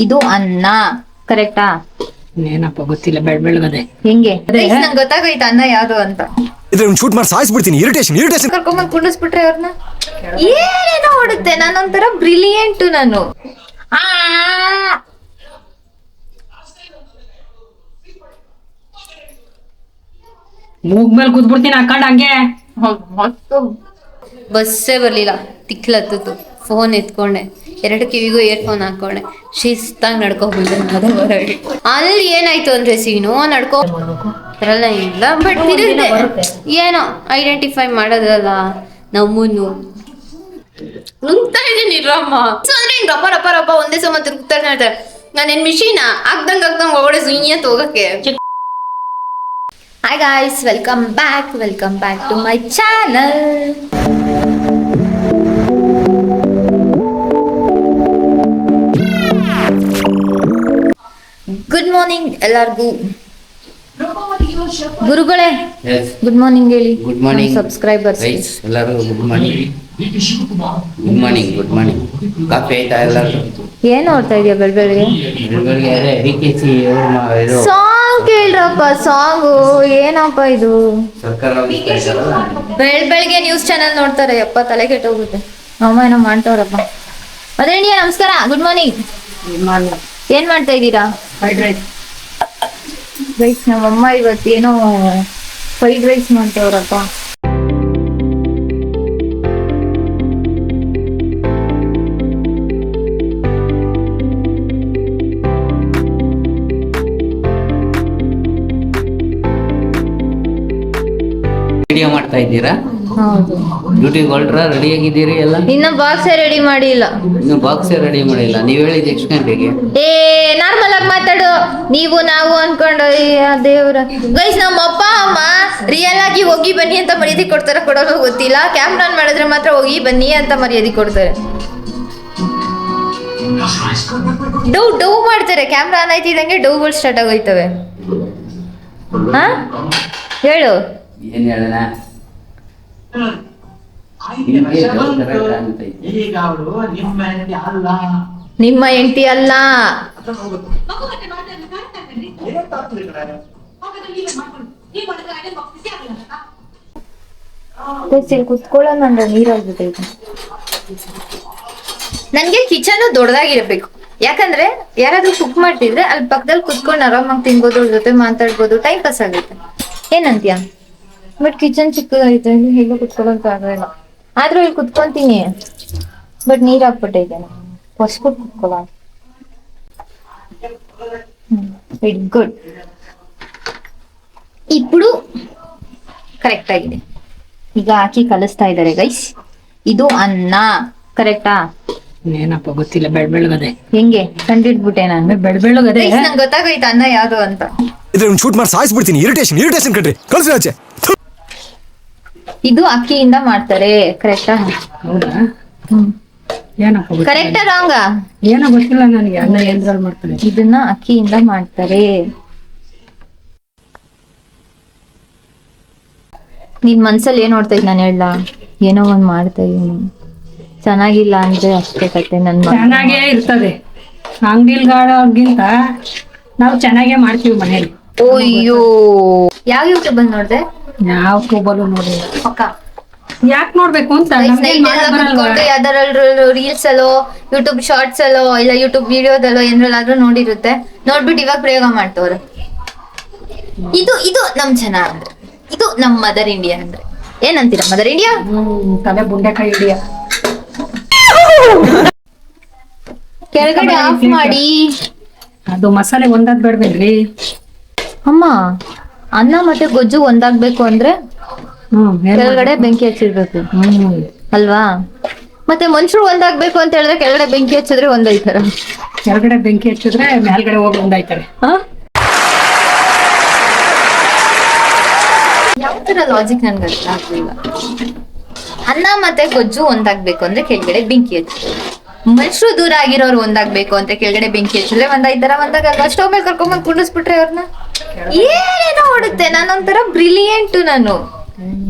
ಇದು ಅನ್ನ ಕರೆಕ್ಟಾ? ಏನಪ್ಪ ಗೊತ್ತಿಲ್ಲ, ಬೆಳಗ್ಗೆ ಹೆಂಗೆ ನಂಗೆ ಗೊತ್ತಾಗೋಯ್ತು ಅನ್ನ ಯಾವ್ದು ಅಂತ. ಶೂಟ್ ಮಾಡಿ ಸಾಯಿಸ್ಬಿಡ್ತೀನಿ. ಇರಿಟೇಷನ್ ಕರ್ಕೊಂಬಂದ್ ಕುಂಡಿಸ್ಬಿಟ್ರೆ ಅವ್ರನ್ನ ಏನೇನೋ ಹೊಡುತ್ತೆ. ನಾನೊಂಥರ ಬ್ರಿಲಿಯಂಟ್ ನಾನು. ಮೂಗ್ ಮೇಲೆ ಕೂತ್ಬಿಡ್ತೀನಿ ಹಾಕೊಂಡ್ ಹಂಗೆ. ಬಸ್ಸೇ ಬರ್ಲಿಲ್ಲ, ತಿಕ್ಲತ್ತು. Phone ಎತ್ಕೊಂಡೆ, 2 ಕಿವಿಗೂ earphone ಹಾಕೊಂಡೆ, ಶಿಸ್ತಾಗಿ ನಡ್ಕೊಬಿಟ್ಟೆ. ಅಲ್ಲಿ ಏನಾಯ್ತು ಅಂದ್ರೆ ಸೀನು ನಡ್ಕೋಲ್ಲ ಇಲ್ಲ, ಬಟ್ ಏನೋ ಐಡೆಂಟಿಫೈ ಮಾಡೋದಲ್ಲ ನಮ್ಮನ್ನು. ನುಗ್ತಾ ಇದೀನಿ ರಮ್ಮ ಅಂದ್ರೆ ಹಿಂಗ್ ರಪ್ಪ ರಪ್ಪ ರಪ್ಪ ಒಂದೇ ಸಮ ತಿರುಗ್ತಾ ಇರ್ತಾರೆ. ನಾನೇನ್ ಮಿಷಿನ ಆಗ್ದಂಗ್ ಒಗಡೆ ಸುಯ್ಯತ್ ಹೋಗಕ್ಕೆ. Hi guys, welcome back to my channel. Good morning ಎಲ್ಲರಿಗೂ. ಗುರುಗಳೇ ಗುಡ್ ಮಾರ್ನಿಂಗ್ ಹೇಳಿ. ಗುಡ್ ಮಾರ್ನಿಂಗ್ ಸಬ್ಸ್ಕ್ರೈಬರ್ಸ್ ಎಲ್ಲರೂ ಗುಡ್ ಮಾರ್ನಿಂಗ್. ಕಾಫಿ ಆಯ್ತಾ ಎಲ್ಲರೂ? ಏನ್ ನೋಡ್ತಾ ಇದೀಯ ಬೆಳಗ್ಗೆ? ಸಾಂಗ್ ಕೇಳ್ರಪ್ಪ, ಸಾಂಗು ಏನಪ್ಪ ಇದು? ಬೆಳಗ್ಗೆ ನ್ಯೂಸ್ ಚಾನೆಲ್ ನೋಡ್ತಾರೆ. ಯಪ್ಪ ತಲೆ ಕೆಟ್ಟೋಗುತ್ತೆ. ಅಮ್ಮ ಏನೋ ಮಾಡ್ತಾವ್ರಪ್ಪ. ಅದೇ ನಮಸ್ಕಾರ, ಗುಡ್ ಮಾರ್ನಿಂಗ್. ಏನ್ ಮಾಡ್ತಾ ಇದ್ದೀರಾ? Fried rice. ನಮ್ಮಮ್ಮ ಇವತ್ತೇನೋ ಫ್ರೈಡ್ ರೈಸ್ ಮಾಡ್ತಾವ್ರಪ್ಪ. ವಿಡಿಯೋ ಮಾಡ್ತಾ ಇದ್ದೀರಾ? ಹೌದು. ಡ್ಯೂಟಿಗೆ ಹೊರಟ್ರಾ? ರೆಡಿ ಆಗಿದ್ದೀರಿ ಎಲ್ಲ? ಇನ್ನ ಬಾಕ್ಸೇ ರೆಡಿ ಮಾಡಿಲ್ಲ. ಇನ್ನು ಬಾಕ್ಸೇ ರೆಡಿ ಮಾಡಿಲ್ಲ. ನೀವು ಹೇಳಿದ್ದು ಎಷ್ಟು ಗಂಟೆಗೆ? ನಾರ್ಮಲ್ ಆಗಿ ಮಾತಾಡು. ನೀವು ನಾವು ಅನ್ಕೊಂಡು ದೇವ್ರ. ಗೈಸ್, ನಮ್ಮ ಅಪ್ಪ ಅಮ್ಮ ರಿಯಲ್ ಆಗಿ ಹೋಗಿ ಬನ್ನಿ ಅಂತ ಮರ್ಯಾದೆ ಕೊಡ್ತಾರ ಕೊಡೋದು ಗೊತ್ತಿಲ್ಲ. ಕ್ಯಾಮ್ರಾ ಆನ್ ಮಾಡಿದ್ರೆ ಮಾತ್ರ ಹೋಗಿ ಬನ್ನಿ ಅಂತ ಮರ್ಯಾದೆ ಕೊಡ್ತಾರೆ. ಡೌ ಮಾಡ್ತಾರೆ. ಕ್ಯಾಮ್ರಾ ಆನ್ ಆಯ್ತಿದಂಗೆ ಡೌಗಳು ಸ್ಟಾರ್ಟ್ ಆಗೋಯ್ತವೆ. ಹಾ ಹೇಳು. ಏನ್ ಹೇಳೋಣ? ನಿಮ್ಮ ಹೆಂಡತಿ ಅಲ್ಲ. ಕುತ್ಕೊಳ್ಳೋಣ ನೀರಾಗ್ಬಿಟ್ಟೈತೆ. ನನ್ಗೆ ಕಿಚನ್ ದೊಡ್ಡದಾಗಿರ್ಬೇಕು. ಯಾಕಂದ್ರೆ ಯಾರಾದ್ರೂ ಕುಕ್ ಮಾಡ್ತಿದ್ರೆ ಅಲ್ಲಿ ಪಕ್ಕದಲ್ಲಿ ಕುತ್ಕೊಂಡು ಆರಾಮಾಗಿ ತಿನ್ಬೋದು, ಅವ್ರ ಜೊತೆ ಮಾತಾಡ್ಬೋದು, ಟೈಮ್ ಪಾಸ್ ಆಗುತ್ತೆ. ಏನಂತೀಯ? ಬಟ್ ಕಿಚನ್ ಚಿಕ್ಕದೈತೆ, ಹೇಗೆ ಕುತ್ಕೊಳ್ಳೋಕೆ ಆಗಲ್ಲ. ಆದ್ರೂ ಇಲ್ಲಿ ಕುತ್ಕೊಂತೀನಿ. ಬಟ್ ನೀರ್ ಹಾಕ್ಬಿಟ್ಟೈತೆ, ಹೊಸ್ಬಿಟ್ಟು ಕುತ್ಕೊಳ್ಳ. Very good. ఇప్పుడు ಕರೆಕ್ಟ್ ಆಗಿದೆ. ಈಗ ಹಾಕಿ ಕಲಿಸ್ತಾ ಇದ್ದಾರೆ ಗೈಸ್. ಇದು ಅನ್ನ ಕರೆಕ್ಟಾ? ಏನಪ್ಪ ಗೊತ್ತಿಲ್ಲ, ಬೆಳಗ್ಗೆ ಹೆಂಗೆ ಕಂಡಿಡ್ಬಿಟ್ಟೆ ನಾನು? ಬೆಳಗ್ಗೆ ನಂಗೆ ಗೊತ್ತಾಗೋಯ್ತು ಅನ್ನ ಯಾವ್ದು ಅಂತ. ಶೂಟ್ ಮಾಡಿ ಸಾಯಿಸ್ಬಿಡ್ತೀನಿ. ಇರಿಟೇಷನ್ ಕಣ್ರಿ, ಕಳ್ಸಿ ಆಚೆ. ಇದು ಅಕ್ಕಿಯಿಂದ ಮಾಡ್ತಾರೆ ಕರೆಕ್ಟಾ? ಹೌದಾ? ಏನಪ್ಪ ಕರೆಕ್ಟಾ ರಾಂಗ? ಏನೋ ಗೊತ್ತಿಲ್ಲ ನನಗೆ. ಅನ್ನ ಏನ್ರಲ್ಲಿ ಮಾಡ್ತಾರೆ? ಇದನ್ನ ಅಕ್ಕಿಯಿಂದ ಮಾಡ್ತಾರೆ. ನಿನ್ ಮನ್ಸಲ್ಲಿ ಏನ್ ನೋಡ್ತಾ ಇದ್? ನಾನು ಹೇಳ ಏನೋ ಒಂದ್ ಮಾಡ್ತಾ ಇದೀನಿ. ಚೆನ್ನಾಗಿಲ್ಲ ಅಂದ್ರೆ ಅಷ್ಟೇ ಕತೆ. ಚೆನ್ನಾಗೇ ಇರ್ತದೆ. ಅಂಗಡಿಲ್ಗಿಂತ ನಾವು ಚೆನ್ನಾಗೇ ಮಾಡ್ತೀವಿ ಮನೇಲಿ. ಅಯ್ಯೋ, ಯಾವ ಯೂಟ್ಯೂಬ್ ಅಲ್ಲಿ ನೋಡ್ದೆ? ಯಾವ ಟ್ಯೂಬಲ್ಲೂ ನೋಡಿಲ್ಲ. ಪಕ್ಕ ಯಾಕೆ ನೋಡ್ಬೇಕು ಅಂತ ಯಾವ್ದಾರು ರೀಲ್ಸ್ ಅಲ್ಲೋ, ಯೂಟ್ಯೂಬ್ ಶಾರ್ಟ್ಸ್ ಅಲ್ಲೋ, ಇಲ್ಲ ಯೂಟ್ಯೂಬ್ ವಿಡಿಯೋದಲ್ಲೋ ಏನ್ರಲ್ಲಾದ್ರೂ ನೋಡಿರುತ್ತೆ. ನೋಡ್ಬಿಟ್ಟು ಇವಾಗ ಪ್ರಯೋಗ ಮಾಡ್ತವ್ರೆ. ಇದು ನಮ್ ಜನ ಅಂದ್ರೆ, ಇದು ನಮ್ ಮದರ್ ಇಂಡಿಯಾ ಅಂದ್ರೆ. ಏನಂತೀರಾ ಮದರ್ ಇಂಡಿಯಾ? ತಲೆ ಬುಂಡೆಕಾಯಿ ಹಿಡಿಯ. ಕೆಳಗಡೆ ಆಫ್ ಮಾಡಿ. ಅದು ಮಸಾಲೆ ಒಂದಾದ್ ಬೇಡ್ಬೇಡ್ರಿ ಅಮ್ಮ. ಅನ್ನ ಮತ್ತೆ ಗೊಜ್ಜು ಒಂದಾಗ್ಬೇಕು ಅಂದ್ರೆ ಕೆಳಗಡೆ ಬೆಂಕಿ ಹಚ್ಚಿರ್ಬೇಕು ಅಲ್ವಾ? ಮತ್ತೆ ಮನುಷ್ಯರು ಒಂದಾಗ್ಬೇಕು ಅಂತ ಹೇಳಿದ್ರೆ ಕೆಳಗಡೆ ಬೆಂಕಿ ಹಚ್ಚಿದ್ರೆ ಒಂದೈತಾರ. ಕೆಳಗಡೆ ಬೆಂಕಿ ಹಚ್ಚಿದ್ರೆ ಮೇಲ್ಗಡೆ ಹೋಗಿ ಒಂದಾಯ್ತಾರೆ. ಯಾವ ತರ ಲಾಜಿಕ್ ನನ್ಗೆ ಅರ್ಥ ಆಗ್ಲಿಲ್ಲ. ಅನ್ನ ಮತ್ತೆ ಗೊಜ್ಜು ಒಂದಾಗ್ಬೇಕು ಅಂದ್ರೆ ಕೆಳಗಡೆ ಬೆಂಕಿ ಹಚ್ಚಿದ್ರೆ, ಮನುಷ್ಯರು ದೂರ ಆಗಿರೋರು ಒಂದಾಗ್ಬೇಕು ಅಂತ ಕೆಳಗಡೆ ಬೆಂಕಿ ಹಚ್ಚಿದ್ರೆ ಒಂದಾಯ್ತಾರ? ಒಂದಾಗಲ್ವಾ? ಸ್ಟವ್ ಮೇಲೆ ಕರ್ಕೊಂಬಂದ್ ಕುಂಡಿಸ್ಬಿಟ್ರೆ ಅವ್ರನ್ನ ಏನೇನೋ ಹೊಡುತ್ತೆ. ನಾನೊಂಥರ ಬ್ರಿಲಿಯಂಟ್ ನಾನು.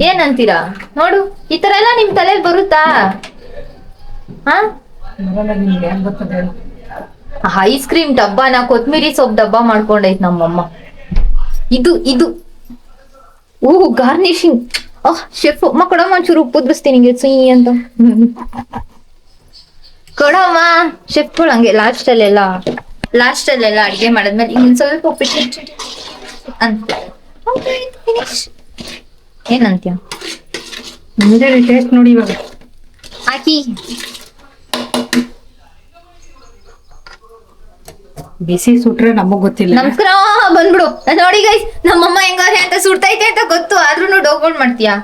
ಏನಂತೀರಾ? ನೋಡು, ಈ ತರ ಎಲ್ಲ ನಿಮ್ ತಲೆಯಲ್ಲಿ ಬರುತ್ತಾ? ಐಸ್ ಕ್ರೀಮ್ ಡಬ್ಬನ ಕೊತ್ಮಿರಿ ಸೊಪ್ಪು ಡಬ್ಬ ಮಾಡ್ಕೊಂಡೈತ್ ನಮ್ಮಮ್ಮ. ಇದು ಗಾರ್ನಿಶಿಂಗ್. ಶೆಫ್ ಅಮ್ಮ ಕೊಡಮ್ಮ ಒಂಚೂರು ಉಪ್ಪು ಉದ್ರಿಸ್ತೀನಿ ಹಿಂಗೆ ಸುಯಿ ಅಂತ. ಕೊಡಮ್ಮ ಶೆಫ್ಗಳು ಹಂಗೆ ಲಾಸ್ಟ್ ಅಲ್ಲೆಲ್ಲ ಅಡ್ಗೆ ಮಾಡದ್ಮೇಲೆ ಇನ್ನೊಂದ್ ಸ್ವಲ್ಪ ಉಪ್ಪಿಟ್ಟು ಅಂತ ಫಿನಿಶ್. ಏನಂತ್ಯ ಟೇಸ್ಟ್ ನೋಡಿ ಇವಾಗ ಹಾಕಿ. ಬಿಸಿ ಸುಟ್ರೆ ನಮಗ್ ಗೊತ್ತಿಲ್ಲ. ನಮಸ್ಕಾರ ಬಂದ್ಬಿಡು. ನೋಡಿ ಗೈಸ್ ನಮ್ಮಮ್ಮ ಹೆಂಗಾರೆ ಅಂತ ಸುಡ್ತೈತೆ ಅಂತ ಗೊತ್ತು ಆದ್ರೂ ಡೋಗ್ಬೋಲ್ಡ್ ಮಾಡ್ತೀಯಾ.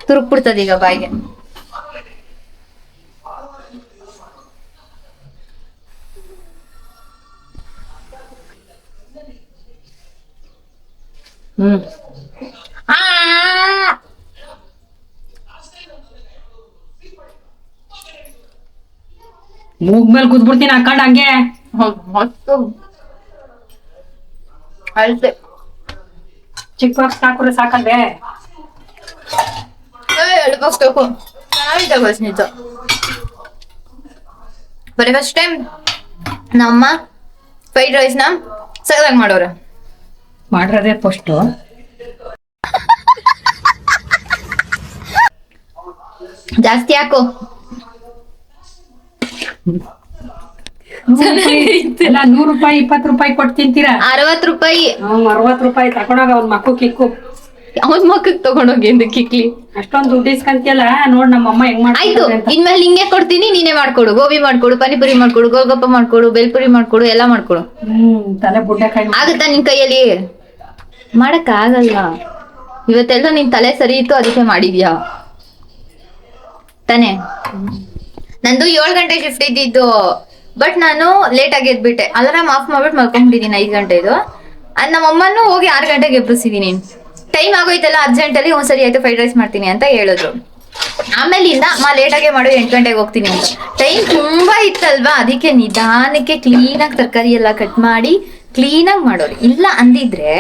ತುರುಕ್ಬಿಡ್ತದ ಈಗ ಬಾಯಿಗೆ. ಮೂಗ್ ಮೇಲೆ ಕೂತ್ಬಿಡ್ತೀನಿ ಹಾಕೊಂಡ್ ಹಂಗೆ. ಅಳ್ತೆ ಚಿಕ್ಕ ಬಾಕ್ಸ್ ಹಾಕೋರೆ ಸಾಕಲ್ವೇ? ಎರಡು ಬಾಕ್ಸ್ ತಗೋ. ಚೆನ್ನಾಗಿದೆ ಬಸ್ ನಿಜ. ಬರೀ ಫಸ್ಟ್ ಟೈಮ್ ನಮ್ಮ ಫ್ರೈಡ್ ರೈಸ್ ನ ಸಗದಾಗಿ ಮಾಡೋರೆ. ಮಾಡ್ರದೆ ಫಸ್ಟ್ ಜಾಸ್ತಿ ಹಾಕು. ಎಲ್ಲ 100 ರೂಪಾಯಿ 20 ರೂಪಾಯಿ ಕೊಟ್ಟು ತಿಂತೀರಾ? 60 ರೂಪಾಯಿ. 60 ರೂಪಾಯಿ ತಕೊಂಡೋಗ ಒಂದ್ ಮಕ್ಕು ಕಿಕ್ಕು. ಅವನ್ ಮಕ್ಕಕ್ ತಗೊಂಡೋಗಿ ಎಂದು ಕಿಕ್ಲಿ. ಅಷ್ಟೊಂದು ದುಡ್ಡು ಇಸ್ಕಂತಿಯಲ್ಲ ನೋಡ್ ನಮ್ಮಮ್ಮ ಹೆಂಗ್ ಆಯ್ತು ಇನ್ಮೇಲೆ ಹಿಂಗೆ ಕೊಡ್ತೀನಿ, ನೀನೇ ಮಾಡ್ಕೊಡು. ಗೋಬಿ ಮಾಡ್ಕೊಡು, ಪಾನಿಪುರಿ ಮಾಡ್ಕೊಡು, ಗೋಲ್ಗಪ್ಪ ಮಾಡ್ಕೊಡು, ಬೇಲ್ಪುರಿ ಮಾಡ್ಕೊಡು, ಎಲ್ಲ ಮಾಡ್ಕೊಡು. ತಲೆ ಬುಡ್ಡೆಕಾಯಿ ಆಗುತ್ತಾ ನಿನ್ ಕೈಯಲ್ಲಿ? ಮಾಡಕ್ ಆಗಲ್ಲ. ಇವತ್ತೆಲ್ಲ ನಿನ್ ತಲೆ ಸರಿ ಇತ್ತು ಅದಕ್ಕೆ ಮಾಡಿದ್ಯಾ ತಾನೆ. ನಂದು 7 ಗಂಟೆ ಶಿಫ್ಟ್ ಇದ್ದಿದ್ದು, ಬಟ್ ನಾನು ಲೇಟ್ ಆಗಿ ಎದ್ಬಿಟ್ಟೆ. ಅಲಾರಾಮ್ ಆಫ್ ಮಾಡ್ಬಿಟ್ಟು ಮಲ್ಕೊಂಡ್ಬಿಟ್ಟಿದ್ದೀನಿ 5 ಗಂಟೆದು. ಅದ್ ನಮ್ಮಮ್ಮನ್ನು ಹೋಗಿ 6 ಗಂಟೆಗೆ ಎಬ್ಬಿಸಿದೀನಿ. ಟೈಮ್ ಆಗೋಯ್ತಲ್ಲ ಅರ್ಜೆಂಟಲ್ಲಿ ಒಂದ್ಸರಿ ಆಯ್ತು ಫ್ರೈಡ್ ರೈಸ್ ಮಾಡ್ತೀನಿ ಅಂತ ಹೇಳಿದ್ರು. ಆಮೇಲಿಂದ ಲೇಟ್ ಆಗಿ ಮಾಡು 8 ಗಂಟೆಗೆ ಹೋಗ್ತೀನಿ ಅಂತ. ಟೈಮ್ ತುಂಬಾ ಇತ್ತಲ್ವಾ, ಅದಕ್ಕೆ ನಿಧಾನಕ್ಕೆ ಕ್ಲೀನಾಗಿ ತರಕಾರಿ ಎಲ್ಲ ಕಟ್ ಮಾಡಿ ಕ್ಲೀನಾಗಿ ಮಾಡೋರು. ಇಲ್ಲ ಅಂದಿದ್ರೆ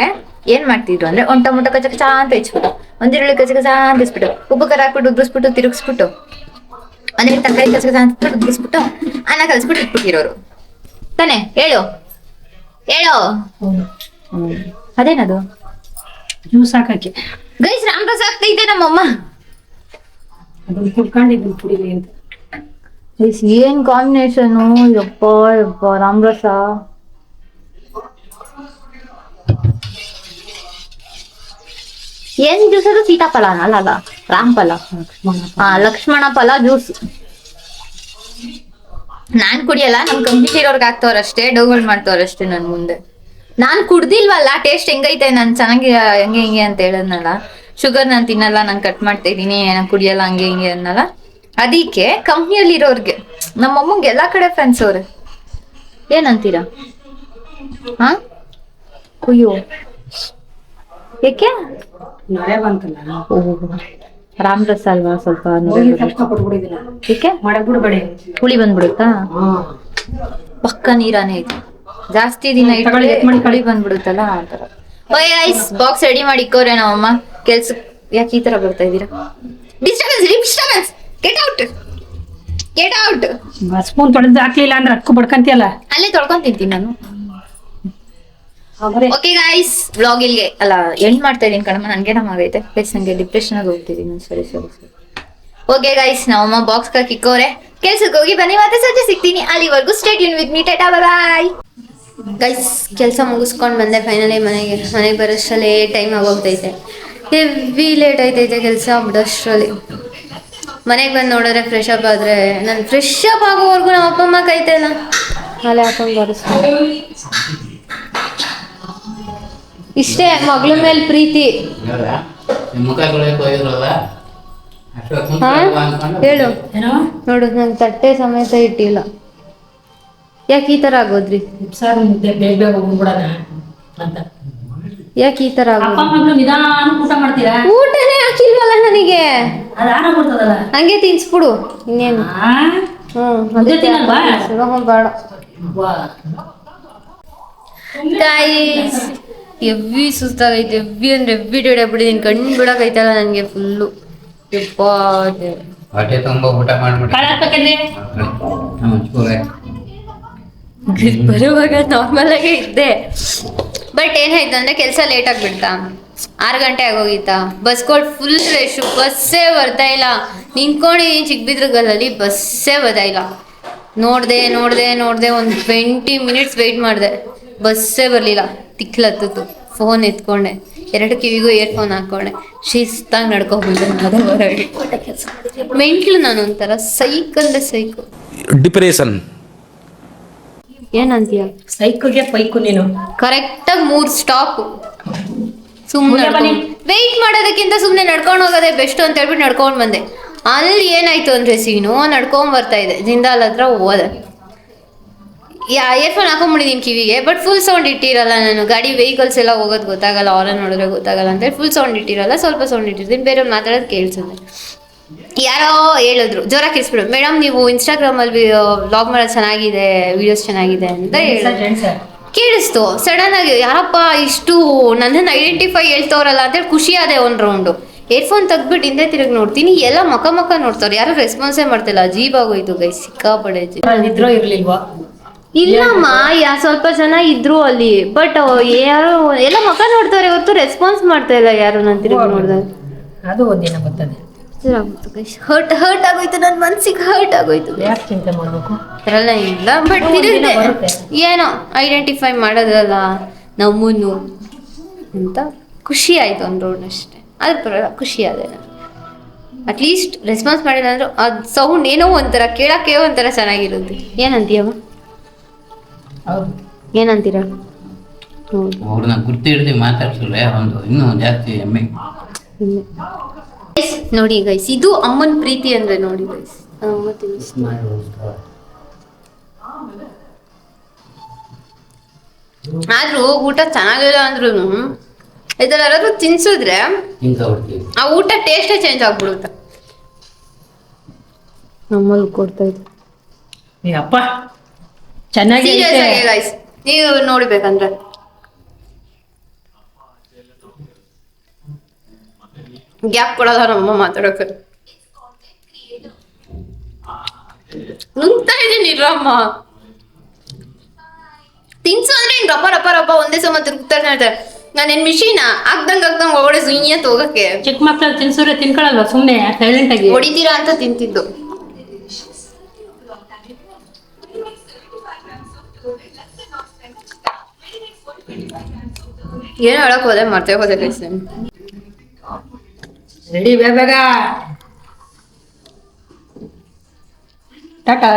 ಏನ್ ಮಾಡ್ತಿದ್ರು ಅಂದ್ರೆ ಒಂದ್ ಟೊಮೊಟೊ ಕಚ ಕಚ ಅಂತ ಹೆಚ್ಚಿಬಿಟ್ಟು, ಒಂದ್ ಈರುಳ್ಳಿ ಕಚ ಕಚ ಅಂತ ಇಸ್ಬಿಟ್ಟು, ಉಪ್ಪು ಖಾರ ಹಾಕ್ಬಿಟ್ಟು ಉದ್ರಿಸ್ಬಿಟ್ಟು ತಿರುಗಿಸ್ಬಿಟ್ಟು, ಒಂದೇ ತರಕಾರಿ ಕಚ ಕಚ ಅಂತ ಉದ್ರಿಸ್ಬಿಟ್ಟು ಅನ್ನ ಕಲಿಸ್ಬಿಟ್ಟು ಇಟ್ಬಿಟ್ಟಿರೋರು ತಾನೆ. ಹೇಳು ಅದೇನದು ಜ್ಯೂಸ್ ಹಾಕಕ್ಕೆ ಗೈಸ್ ರಾಮರಸ ಆಗ್ತೈತೆ ನಮ್ಮಮ್ಮ. ಅದನ್ನ ಕುಡ್ಕೊಂಡಿದ್ದೀನಿ ಕುಡಿಲಿ ಅಂತ. ಗೈಸ್ ಏನ್ ಕಾಂಬಿನೇಷನ್ ಯಪ್ಪ ರಾಮರಸ. ಏನ್ ಜ್ಯೂಸ್ ಅದು? ಸೀತಾಫಲ ಅಲ್ಲ ರಾಮಫಲ. ಲಕ್ಷ್ಮಣ ಫಲ ಜ್ಯೂಸ್. ನಾನ್ ಕುಡಿಯಲ್ಲ, ನಮ್ ಕಂಪ್ಲೀಟ್ ಇರೋರ್ಗೆ ಆಗ್ತವ್ರಷ್ಟೇ, ಡೌಗಳು ಮಾಡ್ತವ್ರಷ್ಟೇ ನನ್ ಮುಂದೆ. ನಾನ್ ಕುಡ್ದಿಲ್ವಲ್ಲ, ಟೇಸ್ಟ್ ಹೆಂಗೈತೆ ನಾನ್ ಚೆನ್ನಾಗಿ ಹಂಗೆ ಹಿಂಗೆ ಅಂತ ಹೇಳದ್ನಲ್ಲ. ಶುಗರ್ ನಾನ್ ತಿನ್ನಲ್ಲ, ನಾನ್ ಕಟ್ ಮಾಡ್ತಾ ಇದೀನಿ, ನಾನ್ ಕುಡಿಯಲ್ಲ ಹಂಗೆ ಹಿಂಗೆ ಅನ್ನಲ್ಲ. ಅದಕ್ಕೆ ಕಂಪ್ನಿಯಲ್ಲಿ ಇರೋರ್ಗೆ ನಮ್ಮಮ್ಮಂಗೆ ಎಲ್ಲಾ ಕಡೆ ಫ್ರೆಂಡ್ಸ್ ಅವ್ರೆ. ಏನಂತೀರಾ? ಹಾ ಅಯ್ಯೋ ಯಾಕೆ? ನಡೆ ಬಂತಲ್ಲ ರಾಮರಸ ಅಲ್ವಾ, ಸ್ವಲ್ಪ ಕೊಟ್ಬಿಡಿದಿಲ್ಲ. ಏಕೆ ಮಾಡಕ್ ಬಿಡ್ಬೇಡಿ, ಹುಳಿ ಬಂದ್ಬಿಡುತ್ತಾ? ಪಕ್ಕ ನೀರಾನೇ ಐತೆ, ಜಾಸ್ತಿ ದಿನ ಇಟ್ಕೊಳ್ಳಿ ಹುಳಿ ಬಂದ್ಬಿಡುತ್ತಲ್ಲ ಆ ತರ. ಓಯ್ ಗೈಸ್ ಬಾಕ್ಸ್ ರೆಡಿ ಮಾಡಿ ಇಕ್ಕೋರೆ ನಮ್ಮಮ್ಮ. ಕೆಲ್ಸಕ್ಕೆ ಯಾಕೆ ಈ ತರ ಬರ್ತಾ ಇದ್ದೀರಾ? Disturbance get out. ಸ್ಪೂನ್ ತೊಳೆದು ಹಾಕ್ಲಿಲ್ಲ ಅಂದ್ರೆ ಅಕ್ಕು ಬಡ್ಕಂತಿಯಲ್ಲ. ಅಲ್ಲೇ ತೊಳ್ಕೊಂಡ್ ತಿಂತೀನಿ ನಾನು. ಓಕೆ ಗೈಸ್ ವ್ಲಾಗ್ ಇಲ್ಗೆ ಅಲ್ಲ ಎಂಡ್ ಮಾಡ್ತಾ ಇದೀನಿ ಕಣಮ್ಮ. ನನ್ಗೆ ನಮಾಗೈತೆ ಪ್ಲಸ್ ನಂಗೆ ಡಿಪ್ರೆಷನ್ ಆಗಿ ಹೋಗ್ತಿದ್ದೀನಿ. ಸರಿ. ಓಕೆ ಗೈಸ್ ನಮ್ಮಮ್ಮ ಬಾಕ್ಸ್ ಇಕ್ಕೋರೆ, ಕೆಲ್ಸಕ್ಕೆ ಹೋಗಿ ಬನ್ನಿ, ಮತ್ತೆ ಸಂಜೆ ಸಿಗ್ತೀನಿ. ಅಲ್ಲಿವರೆಗೂ stay tune with me. Tata bye guys. ಕೆಲಸ ಮುಗಿಸ್ಕೊಂಡು ಬಂದೆ ಫೈನಲಿ ಮನೆಗೆ ಬರೋಷ್ಟರಲ್ಲಿ ಟೈಮ್ ಆಗೋಗ್ತೈತೆ. ಹೆವಿ ಲೇಟ್ ಆಯ್ತೈತೆ ಕೆಲಸ ಬಿಡೋಷ್ಟರಲ್ಲಿ. ಮನೆಗೆ ಬಂದು ನೋಡಿದ್ರೆ ಫ್ರೆಶ್ ಅಪ್ ಆದರೆ ನಾನು ಫ್ರೆಶ್ ಅಪ್ ಆಗೋವರೆಗೂ ನಮ್ಮ ಅಪ್ಪ ಅಮ್ಮ ಕೈತೇನ ಅಲ್ಲೇ ಹಾಕೊಂಡು ಬರೆಸ್ತೀನಿ. ಇಷ್ಟೇ ಮಗಳ ಮೇಲೆ ಪ್ರೀತಿ. ಹಾ ಹೇಳು ನೋಡು, ನಂಗೆ ತಟ್ಟೆ ಸಮೇತ ಇಟ್ಟಿಲ್ಲ. ಯಾಕೆ ಈ ತರ ಆಗೋದ್ರಿ? ಸರ್ ಮುದ್ದೆ ಬೇಗ ಹೋಗ್ಬಿಡೋಣ ಅಂತ. ಯಾಕೆ ಈ ತರ ಅಪ್ಪ ಆಗೋದು? ಮಗಳು ನಿಧಾನ ಊಟ ಮಾಡ್ತೀರಾ? ಊಟನೇ ಹಾಕಿಲ್ವಲ್ಲ ನನಗೆ, ಅದು ಆರಾಗ್ಬಿಡ್ತದಲ್ಲ. ಹಂಗೆ ತಿನ್ಸ್ಬಿಡು ಇನ್ನೇನು. ಮುದ್ದೆ ತಿನ್ನಲ್ವಾ? ಬೇಡ ಗೈಸ್. ಎವ್ವಿ ಸುಸ್ತಾಗೈತೆ, ಎವ್ವಿ ಅಂದ್ರೆ ಎವ್ವಿ ಡೇಡ್ ಆಗ್ಬಿಟ್ಟಿದ್ದೀನಿ. ಕಣ್ಣು ಬಿಡಕೈತಲ್ಲ ನನಗೆ ಫುಲ್ಲು. ಹೊಟ್ಟೆ ತುಂಬ ಊಟ ಮಾಡ್ಬಿಟ್ಟು ಕಾಳು ಹಾಕ್ಬೇಕಂದ್ರೆ ಬರುವಾಗ ನಾರ್ಮಲ್ ಆಗೇ ಇದ್ದೆ. ಬಟ್ ಏನಾಯ್ತು ಅಂದ್ರೆ ಕೆಲಸ ಲೇಟ್ ಆಗ್ಬಿಡ್ತಾ, 6 ಗಂಟೆ ಆಗೋಗಿತ್ತಾ, ಬಸ್ಗಳು ಫುಲ್ ರಶ್, ಬಸ್ಸೇ ಬರ್ತಾ ಇಲ್ಲ. ನಿಂತ್ಕೊಂಡಿದ್ದೀನಿ ಚಿಕ್ಕಬಿದ್ರಗಲ್ಲಲ್ಲಿ, ಬಸ್ಸೇ ಬರ್ತಾ ಇಲ್ಲ. ನೋಡ್ದೆ ಒಂದು 20 ಮಿನಿಟ್ಸ್ ವೆಯ್ಟ್ ಮಾಡಿದೆ, ಬಸ್ಸೇ ಬರಲಿಲ್ಲ. ತಿಕ್ಲತ್ತಿತ್ತು, ಫೋನ್ ಎತ್ಕೊಂಡೆ, 2 ಕಿವಿಗೂ ಇಯರ್ಫೋನ್ ಹಾಕೊಂಡೆ, ಶಿಸ್ತಾಗಿ ನಡ್ಕೊಂಡ್ಬಂದೆ. ಅದೇ ಹೊರಗೆ ಮೆಂಟ್ಲು ನಾನು, ಒಂಥರ ಸೈಕ್ ಅಂದ್ರೆ ಸೈಕು. ಡಿಪ್ರೆಷನ್. ಏನಂತೀಯ? ಸೈಕಲ್ಗೆ ಪೈಕು ನೀನು. ಕರೆಕ್ಟಾಗಿ 3 ಸ್ಟಾಪ್. ಸುಮ್ಮನೆ ಬನ್ನಿ. ವೆಯ್ಟ್ ಮಾಡೋದಕ್ಕಿಂತ ಸುಮ್ಮನೆ ನಡ್ಕೊಂಡು ಹೋಗೋದೇ ಬೆಸ್ಟ್ ಅಂತ ಹೇಳ್ಬಿಟ್ಟು ನಡ್ಕೊಂಡು ಬಂದೆ. ಅಲ್ಲಿ ಏನಾಯ್ತು ಅಂದ್ರೆ ಸೀನು, ನಡ್ಕೊಂಡ್ ಬರ್ತಾ ಇದೆ, ಜಿಂದಾಲ್ ಹತ್ರ ಹೋದೆ. ಇಯರ್ಫೋನ್ ಹಾಕೊಂಡ್ಬಿಟ್ಟಿದ್ದೀನಿ ಕಿವಿಗೆ, ಬಟ್ ಫುಲ್ ಸೌಂಡ್ ಇಟ್ಟಿರಲ್ಲ ನಾನು. ಗಾಡಿ ವೆಹಿಕಲ್ಸ್ ಎಲ್ಲ ಹೋಗೋದು ಗೊತ್ತಾಗಲ್ಲ, ಆರನ್ ನೋಡಿದ್ರೆ ಗೊತ್ತಾಗಲ್ಲ ಅಂತೇಳಿ ಫುಲ್ ಸೌಂಡ್ ಇಟ್ಟಿರಲ್ಲ, ಸ್ವಲ್ಪ ಸೌಂಡ್ ಇಟ್ಟಿರ್ತೀನಿ. ಬೇರೆಯವ್ರು ಮಾತಾಡೋದು ಕೇಳಿಸುತ್ತೆ. ಯಾರೋ ಹೇಳಿದ್ರು, ಜೋರಾಗಿ ಕಿಸ್ಬಿಡು, ಮೇಡಮ್ ನೀವು ಇನ್ಸ್ಟಾಗ್ರಾಮಲ್ಲಿ ವ್ಲಾಗ್ ಮಾಡೋದು ಚೆನ್ನಾಗಿದೆ, ವಿಡಿಯೋಸ್ ಚೆನ್ನಾಗಿದೆ ಅಂತ ಹೇಳಿ ಕೇಳಿಸ್ತು. ಸಡನ್ ಆಗಿ ಯಾರಪ್ಪ ಇಷ್ಟು ನನ್ನನ್ನು ಐಡೆಂಟಿಫೈ ಹೇಳ್ತವ್ರಲ್ಲ ಅಂತೇಳಿ ಖುಷಿ ಆದೆ. ಒಂದು ರೌಂಡು ಏರ್ಫೋನ್ ತೆಗ್ದ್ಬಿಟ್ಟು ಹಿಂದೆ ತಿರುಗಿ ನೋಡ್ತೀನಿ, ಎಲ್ಲ ಮಕ್ಕ ನೋಡ್ತಾವ್ರು, ಯಾರು ರೆಸ್ಪಾನ್ಸೇ ಮಾಡ್ತಿಲ್ಲ. ಅಜೀಬ್ ಆಗೋಯ್ತು ಗೈ, ಸಿಕ್ಕಾಪಡೆ ನಿದ್ರೋ ಇರ್ಲಿಲ್ವಾ? ಇಲ್ಲಮ್ಮ, ಸ್ವಲ್ಪ ಜನ ಇದ್ರು ಅಲ್ಲಿ, ಬಟ್ ಯಾರು ಎಲ್ಲ ಮಕ್ಕ ನೋಡ್ತಾರೆ ಹೊರತು ರೆಸ್ಪಾನ್ಸ್ ಮಾಡ್ತಾ ಇಲ್ಲ ಯಾರು. ನಾನು ತಿರುಗಿ ನೋಡಿದಾಗ ಅದು ಒಂದಿನ ಬರ್ತದೆ. ಹರ್ಟ್ ಆಗೋಯ್ತು, ನನ್ನ ಮನ್ಸಿಗೆ ಹರ್ಟ್ ಆಗೋಯ್ತು. ಯಾಕೆ ಚಿಂತೆ ಮಾಡ್ಬೇಕು? ಅದ್ರಲ್ಲ ಇಲ್ಲ, ಬಟ್ ಒಂದಿನ ಬರುತ್ತೆ. ಏನೋ ಐಡೆಂಟಿಫೈ ಮಾಡೋದಲ್ಲ ನಮ್ಮನ್ನು ಅಂತ ಖುಷಿ ಆಯ್ತು. ಒಂದು ರೌಂಡ್ ಅಷ್ಟೇ, ಅದ್ರ ಪರವಾಗಿಲ್ಲ, ಖುಷಿ ಆದೆ ನಾನು. ಅಟ್ಲೀಸ್ಟ್ ರೆಸ್ಪಾನ್ಸ್ ಮಾಡಿಲ್ಲ ಅಂದ್ರು ಅದು ಸೌಂಡ್ ಏನೋ ಒಂಥರ ಕೇಳಕ್ಕೆ ಒಂಥರ ಚೆನ್ನಾಗಿರುತ್ತೆ. ಏನಂತೀಯಮ್ಮ? ಹೌದು. ಏನಂತೀರ? ಅವ್ರನ್ನ ಗುರ್ತು ಹಿಡ್ದು ಮಾತಾಡ್ಸಿದ್ರೆ ಒಂದು ಇನ್ನೂ ಜಾಸ್ತಿ ಹೆಮ್ಮೆ. ನೋಡಿ ಗೈಸ್, ಇದು ಅಮ್ಮನ ಪ್ರೀತಿ ಅಂದ್ರೆ ನೋಡಿ ಗೈಸ್. ಅಮ್ಮ ತಿನ್ನಿಸ್ತು. ಆದ್ರೂ ಊಟ ಚೆನ್ನಾಗಿಲ್ಲ ಅಂದ್ರೂ ಇದೆಲ್ಲ ಯಾರಾದ್ರೂ ತಿನ್ಸಿದ್ರೆ ಆ ಊಟ ಟೇಸ್ಟೇ ಚೇಂಜ್ ಆಗ್ಬಿಡುತ್ತೆ. ನಮ್ಮಲ್ಲಿ ಕೊಡ್ತಾ ಇದ್ದೆ. ಅಪ್ಪ ಚೆನ್ನಾಗಿ ಸೀರಿಯಸ್ ಆಗಿ ಗೈಸ್, ನೀವು ನೋಡ್ಬೇಕಂದ್ರೆ ಗ್ಯಾಪ್ ಕೊಡಲ್ಲ ನಮ್ಮಮ್ಮ ಮಾತಾಡೋಕೆ. ನುಂಗ್ತಾ ಇದೀನಿ ರಮ್ಮ, ತಿನ್ಸು ಅಂದ್ರೆ ಹಿಂಗ್ ರಪ್ಪ ಒಂದೇ ಸಮ ತಿರುಗ್ತಾ ಇರ್ತಾರೆ. ನಾನೇನ್ ಮಿಷಿನ ಆಗ್ದಂಗ್ ಒಳಗಡೆ ಸುಯ್ಯ ಹೋಗಕ್ಕೆ. ಚಿಕ್ಕ ಮಕ್ಳಲ್ಲಿ ತಿನ್ಸಿದ್ರೆ ತಿನ್ಕೊಳಲ್ವಾ ಸುಮ್ನೆ ಸೈಲೆಂಟ್ ಆಗಿ? ಹೊಡಿತೀರಾ ಅಂತ ತಿಂತಿದ್ದು. ಏನು ಹೇಳಕ್ ಹೋದೆ ಮರ್ತೇ ಹೋದೆ. ರೆಡಿ ಬೇಗ ಟಾಟಾ.